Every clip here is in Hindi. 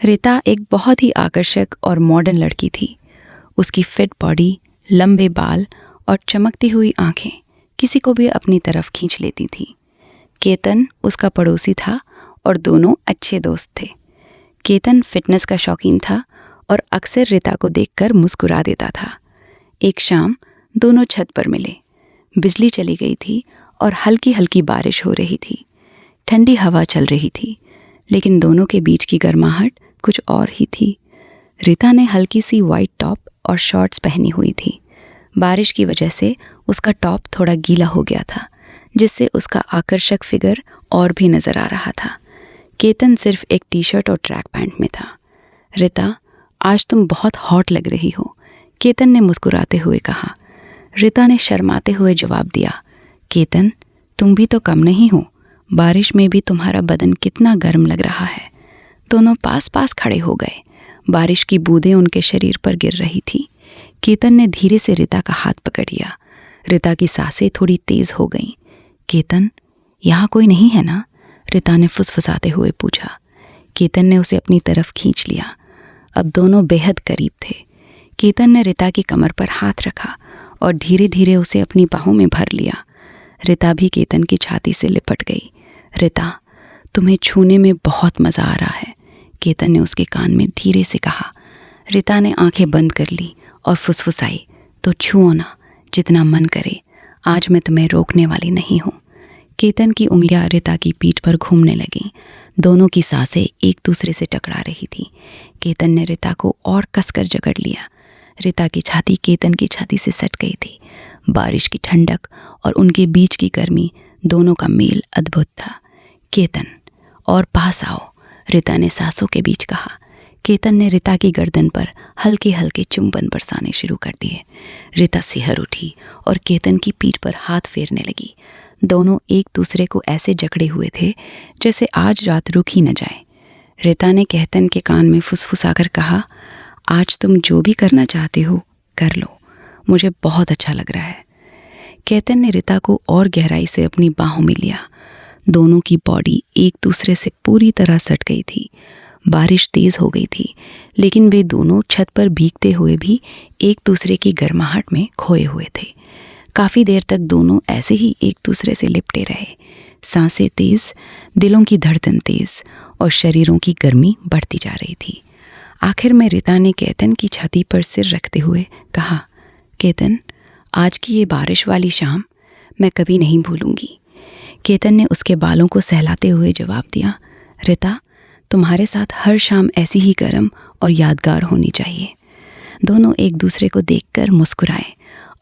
रिता एक बहुत ही आकर्षक और मॉडर्न लड़की थी। उसकी फिट बॉडी, लंबे बाल और चमकती हुई आंखें किसी को भी अपनी तरफ खींच लेती थी। केतन उसका पड़ोसी था और दोनों अच्छे दोस्त थे। केतन फिटनेस का शौकीन था और अक्सर रिता को देखकर मुस्कुरा देता था। एक शाम दोनों छत पर मिले। बिजली चली गई थी और हल्की हल्की बारिश हो रही थी। ठंडी हवा चल रही थी, लेकिन दोनों के बीच की गर्माहट कुछ और ही थी। रिता ने हल्की सी वाइट टॉप और शॉर्ट्स पहनी हुई थी। बारिश की वजह से उसका टॉप थोड़ा गीला हो गया था, जिससे उसका आकर्षक फिगर और भी नज़र आ रहा था। केतन सिर्फ एक टी शर्ट और ट्रैक पैंट में था। रिता, आज तुम बहुत हॉट लग रही हो, केतन ने मुस्कुराते हुए कहा। रिता ने शर्माते हुए जवाब दिया, केतन, तुम भी तो कम नहीं हो। बारिश में भी तुम्हारा बदन कितना गर्म लग रहा है। दोनों पास पास खड़े हो गए। बारिश की बूंदें उनके शरीर पर गिर रही थी। केतन ने धीरे से रिता का हाथ पकड़ लिया। रिता की सांसें थोड़ी तेज हो गईं। केतन, यहाँ कोई नहीं है ना? रिता ने फुसफुसाते हुए पूछा। केतन ने उसे अपनी तरफ खींच लिया। अब दोनों बेहद करीब थे। केतन ने रिता की कमर पर हाथ रखा और धीरे धीरे उसे अपनी बाहों में भर लिया। रिता भी केतन की छाती से लिपट गई। रिता, तुम्हें छूने में बहुत मज़ा आ रहा है, केतन ने उसके कान में धीरे से कहा। रिता ने आंखें बंद कर ली और फुसफुसाई, तो छुओ ना, जितना मन करे। आज मैं तुम्हें रोकने वाली नहीं हूँ। केतन की उंगलियां रिता की पीठ पर घूमने लगीं। दोनों की सांसें एक दूसरे से टकरा रही थी। केतन ने रिता को और कसकर जकड़ लिया। रिता की छाती केतन की छाती से सट गई थी। बारिश की ठंडक और उनके बीच की गर्मी, दोनों का मेल अद्भुत था। केतन, और पास आओ, रिता ने सांसों के बीच कहा। केतन ने रिता की गर्दन पर हल्के हल्के चुंबन बरसाने शुरू कर दिए। रिता सिहर उठी और केतन की पीठ पर हाथ फेरने लगी। दोनों एक दूसरे को ऐसे जकड़े हुए थे जैसे आज रात रुक ही न जाए। रिता ने केतन के कान में फुसफुसाकर कहा, आज तुम जो भी करना चाहते हो कर लो, मुझे बहुत अच्छा लग रहा है। केतन ने रिता को और गहराई से अपनी बाहों में लिया। दोनों की बॉडी एक दूसरे से पूरी तरह सट गई थी। बारिश तेज हो गई थी, लेकिन वे दोनों छत पर भीगते हुए भी एक दूसरे की गर्माहट में खोए हुए थे। काफ़ी देर तक दोनों ऐसे ही एक दूसरे से लिपटे रहे। सांसें तेज, दिलों की धड़कन तेज और शरीरों की गर्मी बढ़ती जा रही थी। आखिर में रिता ने केतन की छाती पर सिर रखते हुए कहा, केतन, आज की ये बारिश वाली शाम मैं कभी नहीं भूलूंगी। केतन ने उसके बालों को सहलाते हुए जवाब दिया, रिता, तुम्हारे साथ हर शाम ऐसी ही गर्म और यादगार होनी चाहिए। दोनों एक दूसरे को देखकर मुस्कुराए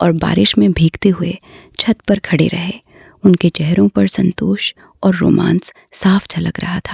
और बारिश में भीगते हुए छत पर खड़े रहे। उनके चेहरों पर संतोष और रोमांस साफ झलक रहा था।